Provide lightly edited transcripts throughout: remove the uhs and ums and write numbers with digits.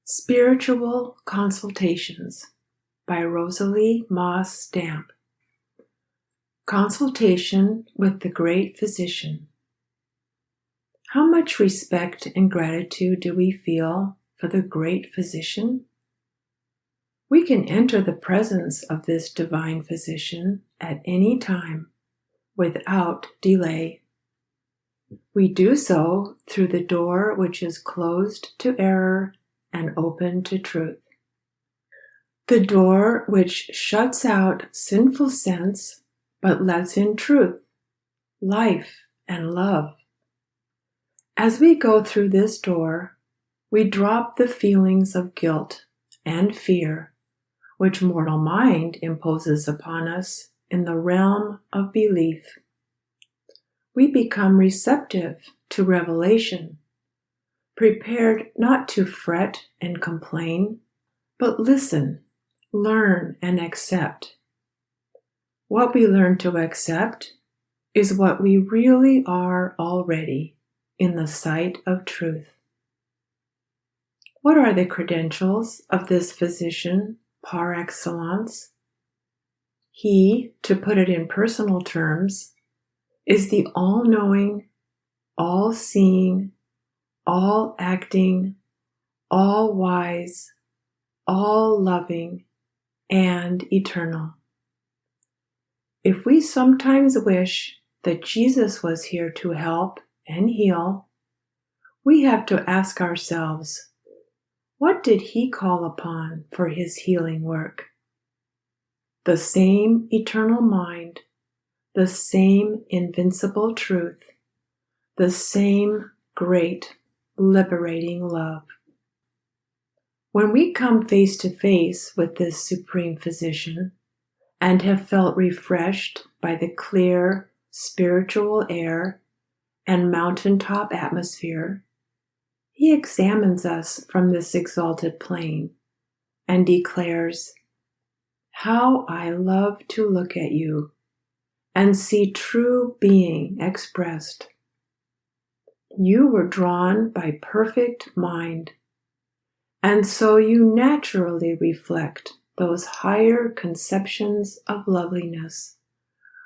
Spiritual Consultations by Rosalie Maas Stamp. Consultation with the Great Physician. How much respect and gratitude do we feel for the Great Physician? We can enter the presence of this Divine Physician at any time without delay. We do so through the door which is closed to error and open to truth. The door which shuts out sinful sense but lets in truth, life, and love. As we go through this door, we drop the feelings of guilt and fear which mortal mind imposes upon us in the realm of belief. We become receptive to revelation, prepared not to fret and complain, but listen, learn, and accept. What we learn to accept is what we really are already in the sight of truth. What are the credentials of this physician par excellence? He, to put it in personal terms, is the all-knowing, all-seeing, all-acting, all-wise, all-loving, and eternal. If we sometimes wish that Jesus was here to help and heal, we have to ask ourselves, what did he call upon for his healing work? The same eternal mind, the same invincible truth, the same great liberating love. When we come face to face with this Supreme Physician and have felt refreshed by the clear spiritual air and mountaintop atmosphere, he examines us from this exalted plane and declares, "How I love to look at you and see true being expressed. You were drawn by perfect mind, and so you naturally reflect those higher conceptions of loveliness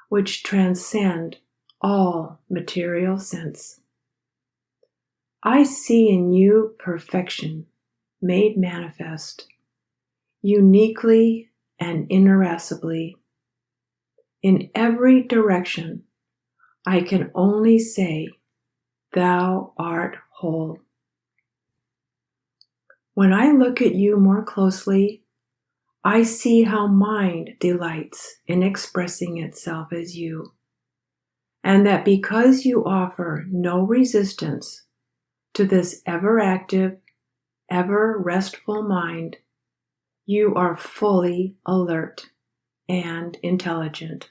which transcend all material sense. I see in you perfection made manifest, uniquely and inerasably. In every direction, I can only say, Thou art whole. When I look at you more closely, I see how mind delights in expressing itself as you, and that because you offer no resistance to this ever-active, ever-restful mind, you are fully alert and intelligent.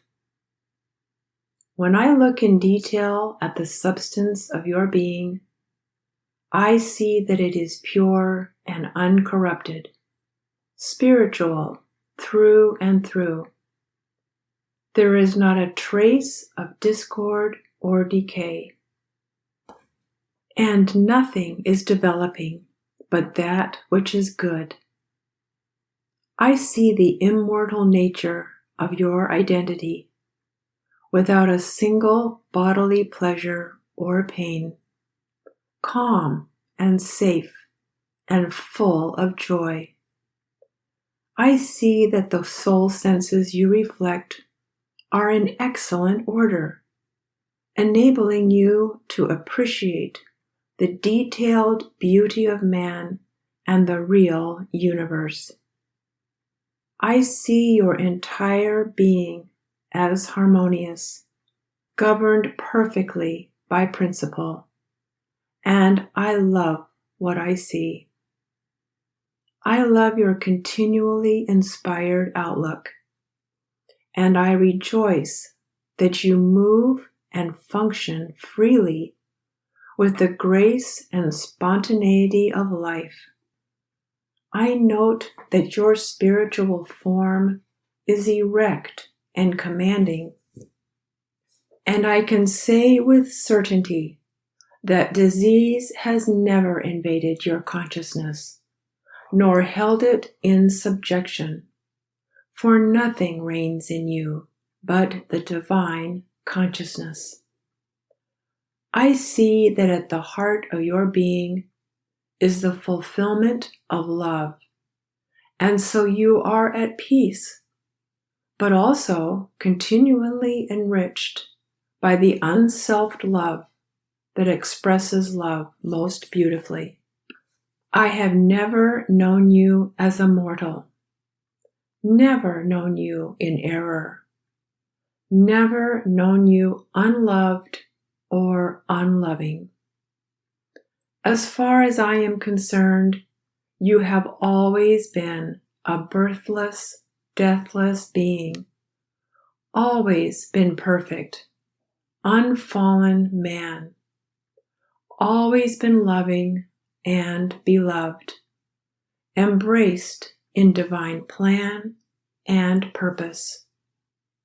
When I look in detail at the substance of your being, I see that it is pure and uncorrupted, spiritual through and through. There is not a trace of discord or decay, and nothing is developing but that which is good. I see the immortal nature of your identity, without a single bodily pleasure or pain, calm and safe and full of joy. I see that the soul senses you reflect are in excellent order, enabling you to appreciate the detailed beauty of man and the real universe. I see your entire being as harmonious, governed perfectly by principle, and I love what I see. I love your continually inspired outlook, and I rejoice that you move and function freely with the grace and spontaneity of life. I note that your spiritual form is erect and commanding, and I can say with certainty that disease has never invaded your consciousness, nor held it in subjection, for nothing reigns in you but the divine consciousness. I see that at the heart of your being is the fulfillment of love, and so you are at peace, but also continually enriched by the unselfed love that expresses love most beautifully. I have never known you as a mortal, never known you in error, never known you unloved or unloving. As far as I am concerned, you have always been a birthless, deathless being, always been perfect, unfallen man, always been loving and beloved, embraced in divine plan and purpose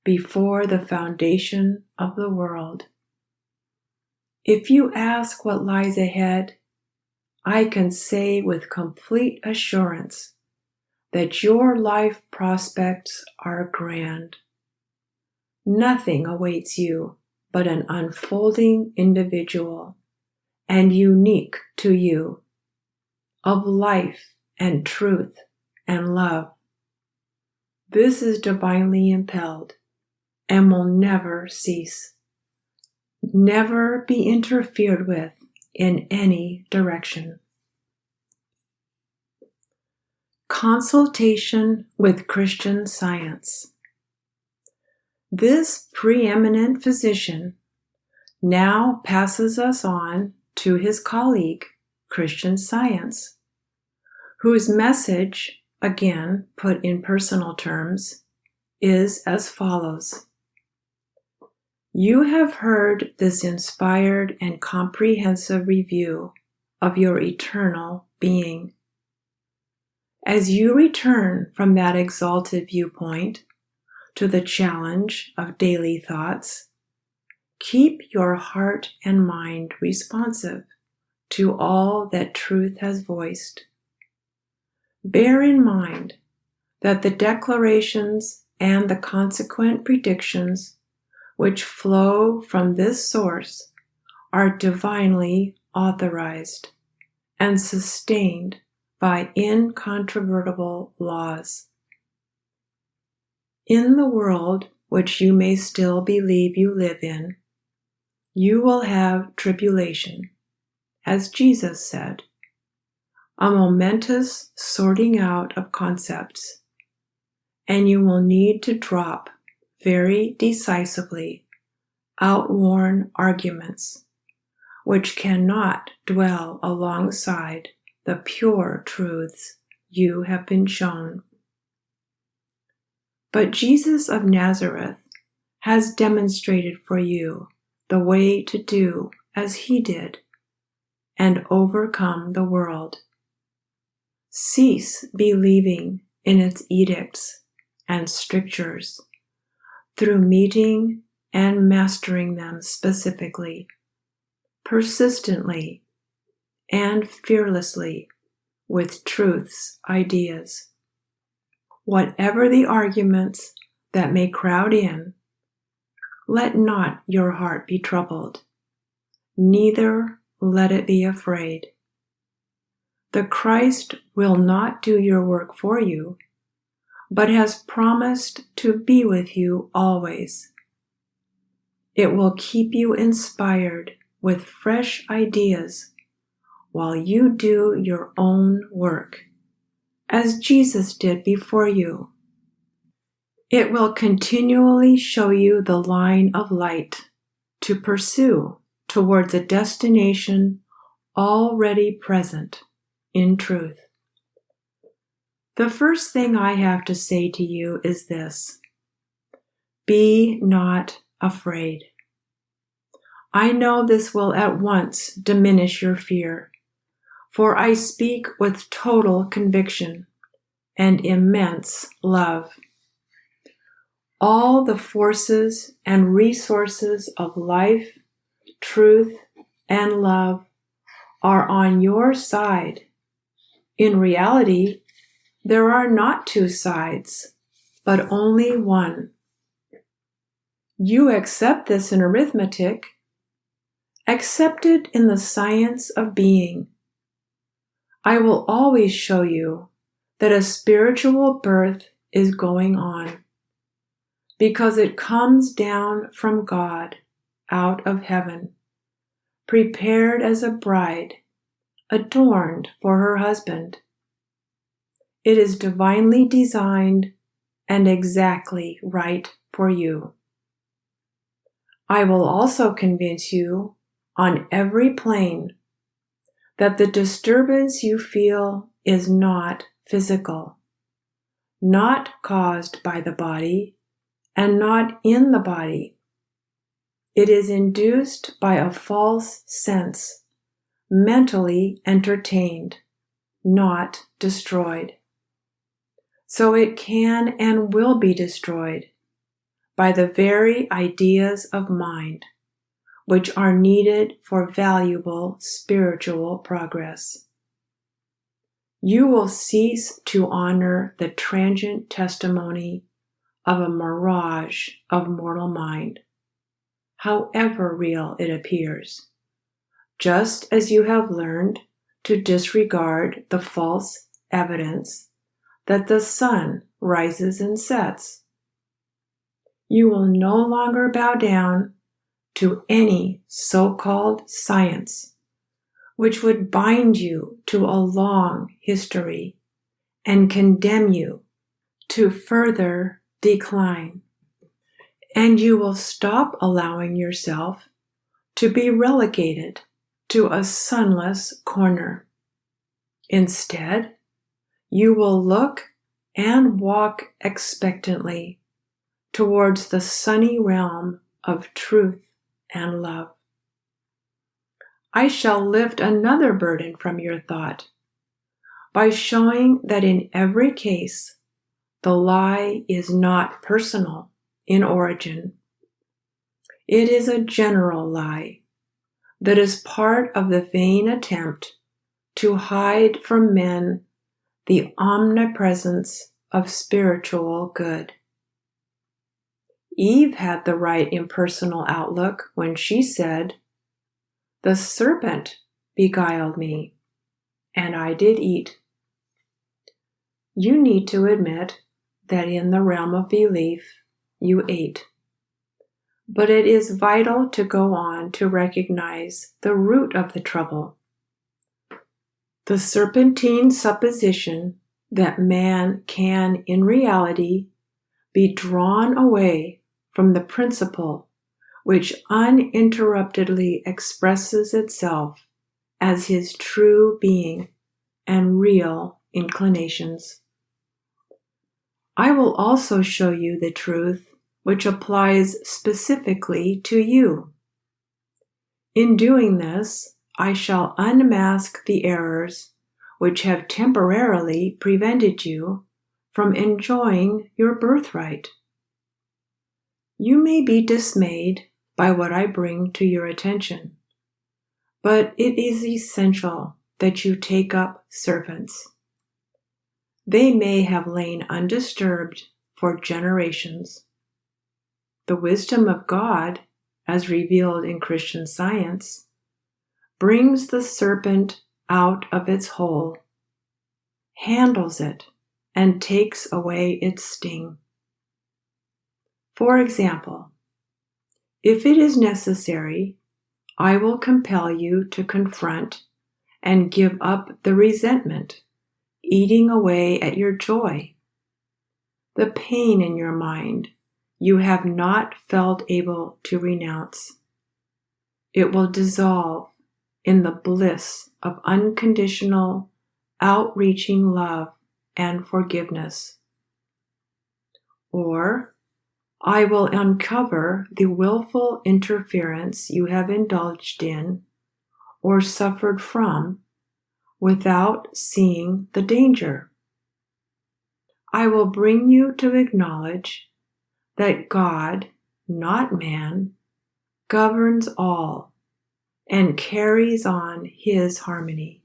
before the foundation of the world. If you ask what lies ahead, I can say with complete assurance that your life prospects are grand. Nothing awaits you but an unfolding individual and unique to you, of life and truth and love. This is divinely impelled and will never cease, never be interfered with in any direction. Consultation with Christian Science. This preeminent physician now passes us on to his colleague, Christian Science, whose message, again put in personal terms, is as follows. You have heard this inspired and comprehensive review of your eternal being. As you return from that exalted viewpoint to the challenge of daily thoughts, keep your heart and mind responsive to all that truth has voiced. Bear in mind that the declarations and the consequent predictions which flow from this source are divinely authorized and sustained by incontrovertible laws. In the world which you may still believe you live in, you will have tribulation, as Jesus said, a momentous sorting out of concepts, and you will need to drop very decisively outworn arguments which cannot dwell alongside the pure truths you have been shown. But Jesus of Nazareth has demonstrated for you the way to do as he did and overcome the world. Cease believing in its edicts and strictures through meeting and mastering them specifically, persistently, and fearlessly with truth's ideas. Whatever the arguments that may crowd in, let not your heart be troubled, neither let it be afraid. The Christ will not do your work for you, but has promised to be with you always. It will keep you inspired with fresh ideas while you do your own work, as Jesus did before you. It will continually show you the line of light to pursue towards a destination already present in truth. The first thing I have to say to you is this: be not afraid. I know this will at once diminish your fear, for I speak with total conviction and immense love. All the forces and resources of life, truth, and love are on your side, In reality, there are not two sides, but only one. You accept this in arithmetic. Accept it in the science of being. I will always show you that a spiritual birth is going on, because it comes down from God, out of heaven, prepared as a bride, adorned for her husband. It is divinely designed and exactly right for you. I will also convince you on every plane that the disturbance you feel is not physical, not caused by the body, and not in the body. It is induced by a false sense, mentally entertained, not destroyed. So it can and will be destroyed by the very ideas of mind, which are needed for valuable spiritual progress. You will cease to honor the transient testimony of a mirage of mortal mind, however real it appears, just as you have learned to disregard the false evidence that the sun rises and sets. You will no longer bow down to any so-called science, which would bind you to a long history and condemn you to further decline. And you will stop allowing yourself to be relegated to a sunless corner. Instead, you will look and walk expectantly towards the sunny realm of truth and love. I shall lift another burden from your thought by showing that in every case, the lie is not personal in origin. It is a general lie that is part of the vain attempt to hide from men the omnipresence of spiritual good. Eve had the right impersonal outlook when she said, "The serpent beguiled me, and I did eat." You need to admit that in the realm of belief, you ate. But it is vital to go on to recognize the root of the trouble. The serpentine supposition that man can, in reality, be drawn away from the principle which uninterruptedly expresses itself as his true being and real inclinations. I will also show you the truth which applies specifically to you. In doing this, I shall unmask the errors which have temporarily prevented you from enjoying your birthright. You may be dismayed by what I bring to your attention, but it is essential that you take up serpents. They may have lain undisturbed for generations. The wisdom of God, as revealed in Christian Science, brings the serpent out of its hole, handles it, and takes away its sting. For example, if it is necessary, I will compel you to confront and give up the resentment, eating away at your joy, the pain in your mind you have not felt able to renounce. It will dissolve in the bliss of unconditional, outreaching love and forgiveness. Or I will uncover the willful interference you have indulged in or suffered from without seeing the danger. I will bring you to acknowledge that God, not man, governs all and carries on his harmony.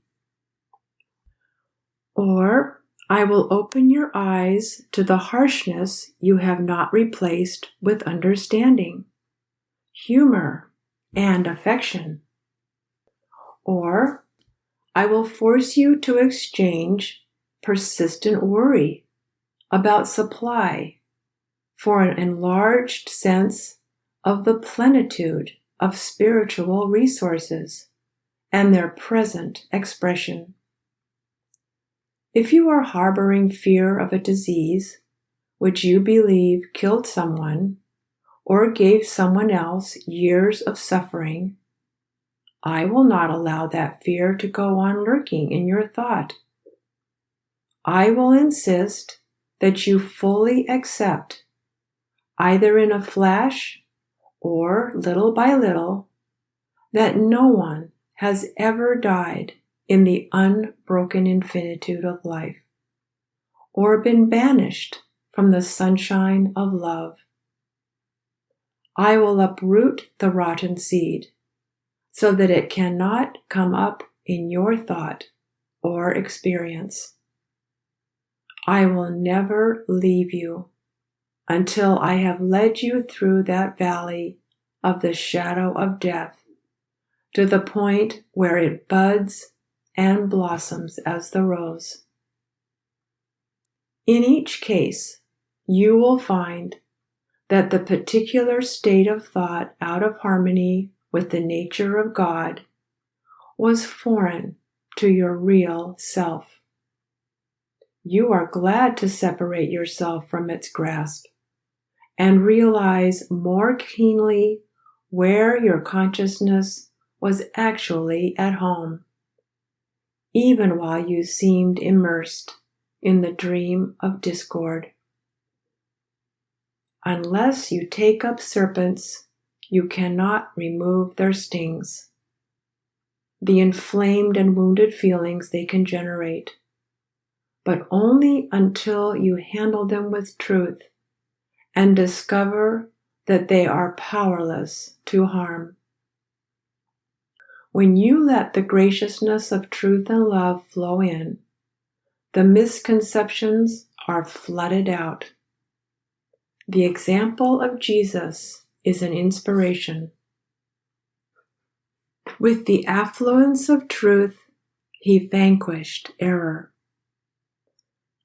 Or I will open your eyes to the harshness you have not replaced with understanding, humor, and affection. Or I will force you to exchange persistent worry about supply for an enlarged sense of the plenitude of spiritual resources and their present expression. If you are harboring fear of a disease which you believe killed someone or gave someone else years of suffering, I will not allow that fear to go on lurking in your thought. I will insist that you fully accept, either in a flash or little by little, that no one has ever died in the unbroken infinitude of life, or been banished from the sunshine of love. I will uproot the rotten seed so that it cannot come up in your thought or experience. I will never leave you until I have led you through that valley of the shadow of death to the point where it buds and blossoms as the rose. In each case, you will find that the particular state of thought out of harmony with the nature of God was foreign to your real self. You are glad to separate yourself from its grasp and realize more keenly where your consciousness was actually at home, even while you seemed immersed in the dream of discord. Unless you take up serpents, you cannot remove their stings, the inflamed and wounded feelings they can generate, but only until you handle them with truth and discover that they are powerless to harm. When you let the graciousness of truth and love flow in, the misconceptions are flooded out. The example of Jesus is an inspiration. With the affluence of truth, he vanquished error.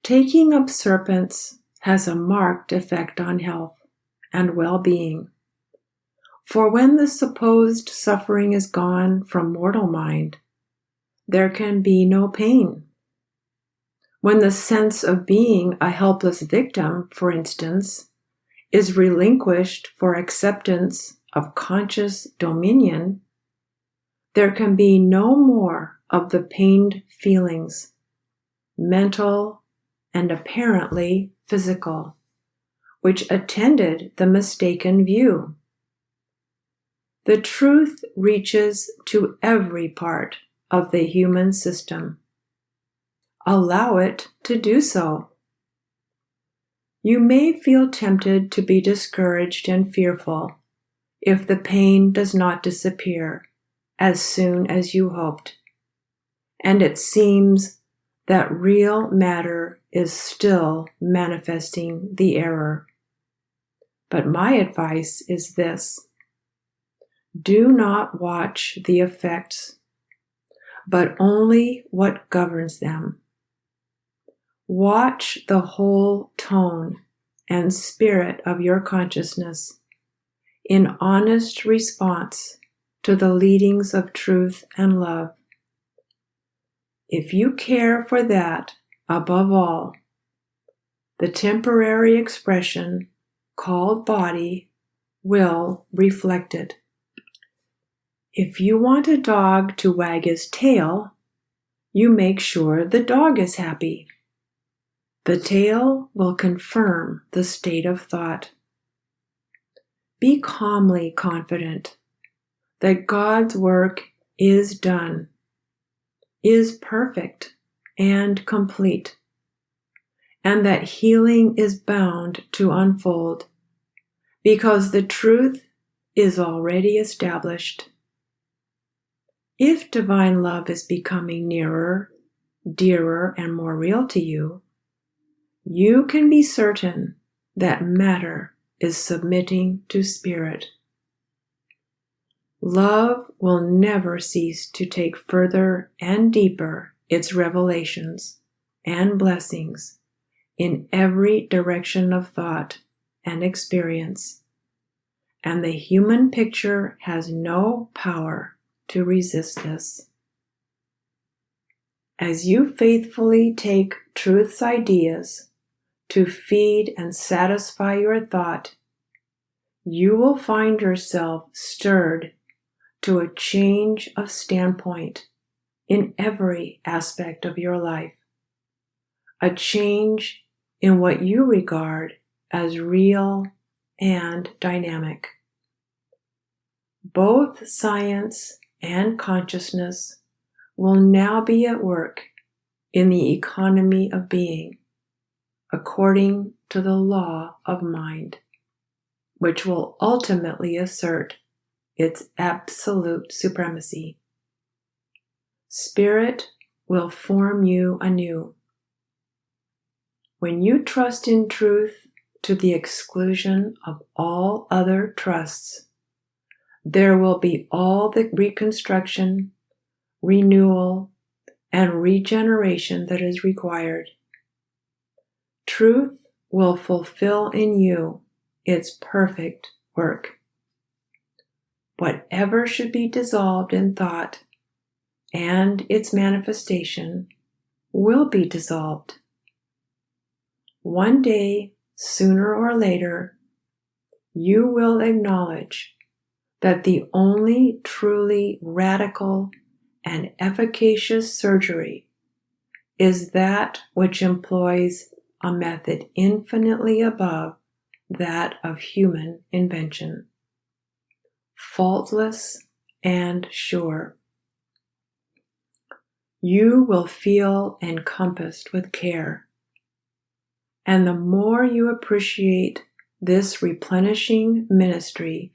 Taking up serpents has a marked effect on health and well-being. For when the supposed suffering is gone from mortal mind, there can be no pain. When the sense of being a helpless victim, for instance, is relinquished for acceptance of conscious dominion, there can be no more of the pained feelings, mental and apparently physical, which attended the mistaken view. The truth reaches to every part of the human system. Allow it to do so. You may feel tempted to be discouraged and fearful if the pain does not disappear as soon as you hoped, and it seems that real matter is still manifesting the error. But my advice is this: do not watch the effects, but only what governs them. Watch the whole tone and spirit of your consciousness in honest response to the leadings of truth and love. If you care for that above all, the temporary expression called body will reflect it. If you want a dog to wag his tail, you make sure the dog is happy. The tail will confirm the state of thought. Be calmly confident that God's work is done, is perfect and complete, and that healing is bound to unfold, because the truth is already established. If divine love is becoming nearer, dearer and more real to you, you can be certain that matter is submitting to spirit. Love will never cease to take further and deeper its revelations and blessings in every direction of thought and experience, and the human picture has no power to resist this. As you faithfully take truth's ideas to feed and satisfy your thought, you will find yourself stirred to a change of standpoint in every aspect of your life, a change in what you regard as real and dynamic. Both science and consciousness will now be at work in the economy of being, according to the law of mind, which will ultimately assert its absolute supremacy. Spirit will form you anew. When you trust in truth to the exclusion of all other trusts, there will be all the reconstruction, renewal, and regeneration that is required. Truth will fulfill in you its perfect work. Whatever should be dissolved in thought and its manifestation will be dissolved. One day, sooner or later, you will acknowledge that the only truly radical and efficacious surgery is that which employs a method infinitely above that of human invention, faultless and sure. You will feel encompassed with care, and the more you appreciate this replenishing ministry,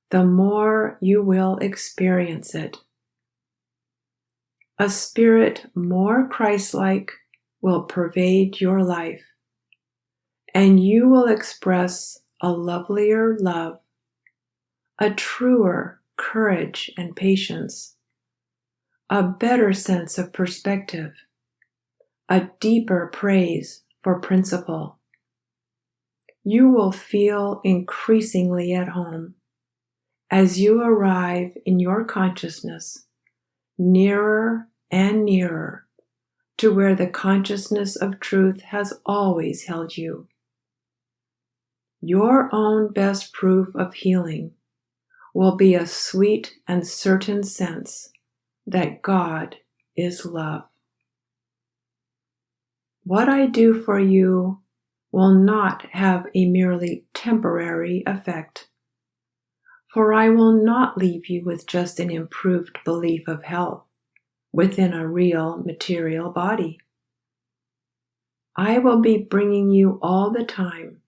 the more you will experience it. A spirit more Christ-like will pervade your life, and you will express a lovelier love, a truer courage and patience, a better sense of perspective, a deeper praise for principle. You will feel increasingly at home as you arrive in your consciousness nearer and nearer to where the consciousness of truth has always held you. Your own best proof of healing will be a sweet and certain sense that God is love. What I do for you will not have a merely temporary effect, for I will not leave you with just an improved belief of health within a real material body. I will be bringing you all the time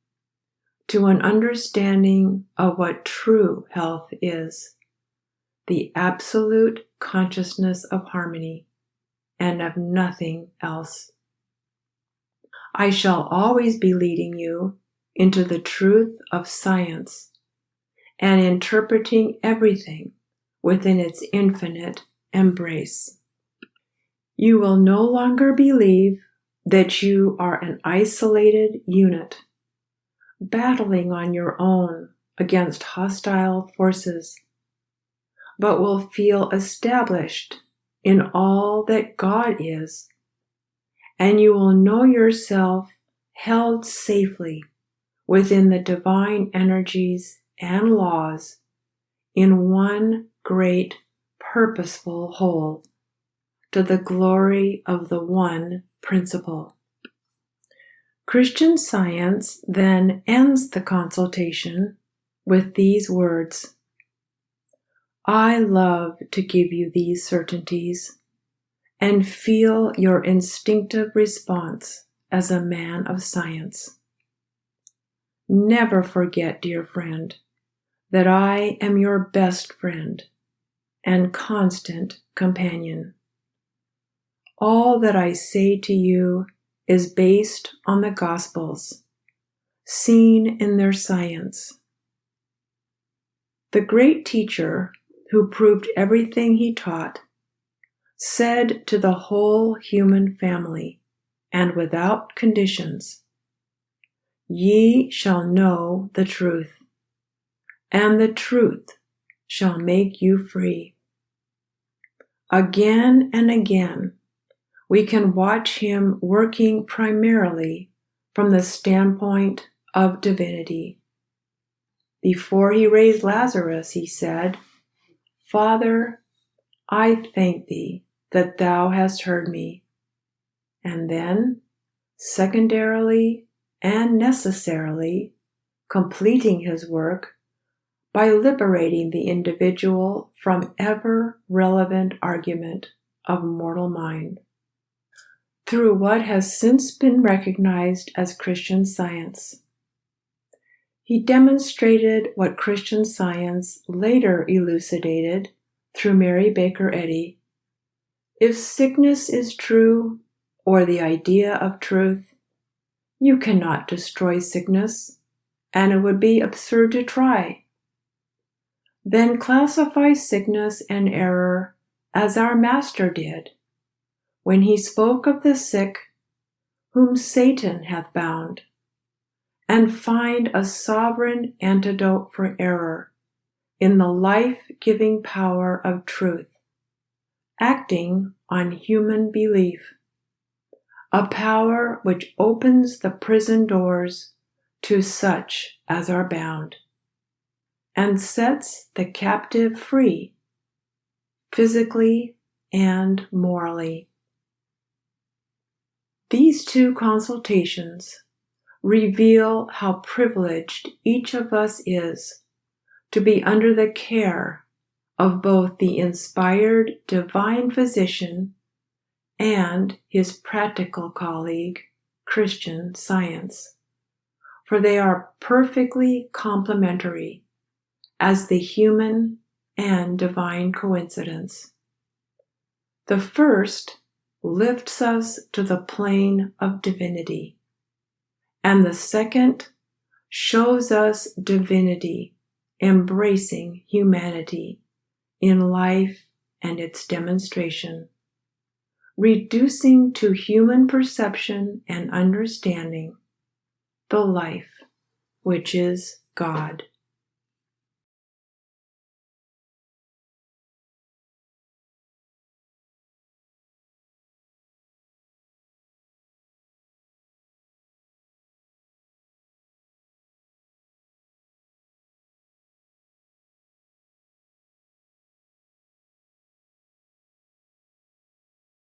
to an understanding of what true health is, the absolute consciousness of harmony and of nothing else. I shall always be leading you into the truth of science and interpreting everything within its infinite embrace. You will no longer believe that you are an isolated unit, battling on your own against hostile forces, but will feel established in all that God is, and you will know yourself held safely within the divine energies and laws in one great purposeful whole, to the glory of the one principle. Christian Science then ends the consultation with these words: I love to give you these certainties and feel your instinctive response as a man of science. Never forget, dear friend, that I am your best friend and constant companion. All that I say to you is based on the Gospels, seen in their science. The great teacher, who proved everything he taught, said to the whole human family, and without conditions, "Ye shall know the truth, and the truth shall make you free." Again and again, we can watch him working primarily from the standpoint of divinity. Before he raised Lazarus, he said, "Father, I thank thee that thou hast heard me." And then, secondarily and necessarily, completing his work by liberating the individual from ever-relevant argument of mortal mind. Through what has since been recognized as Christian Science. He demonstrated what Christian Science later elucidated through Mary Baker Eddy. If sickness is true, or the idea of truth, you cannot destroy sickness, and it would be absurd to try. Then classify sickness and error as our Master did, when he spoke of the sick whom Satan hath bound, and find a sovereign antidote for error in the life-giving power of truth, acting on human belief, a power which opens the prison doors to such as are bound, and sets the captive free, physically and morally. These two consultations reveal how privileged each of us is to be under the care of both the inspired divine physician and his practical colleague, Christian Science, for they are perfectly complementary as the human and divine coincidence. The first lifts us to the plane of divinity, and the second shows us divinity embracing humanity in life and its demonstration, reducing to human perception and understanding the life which is God.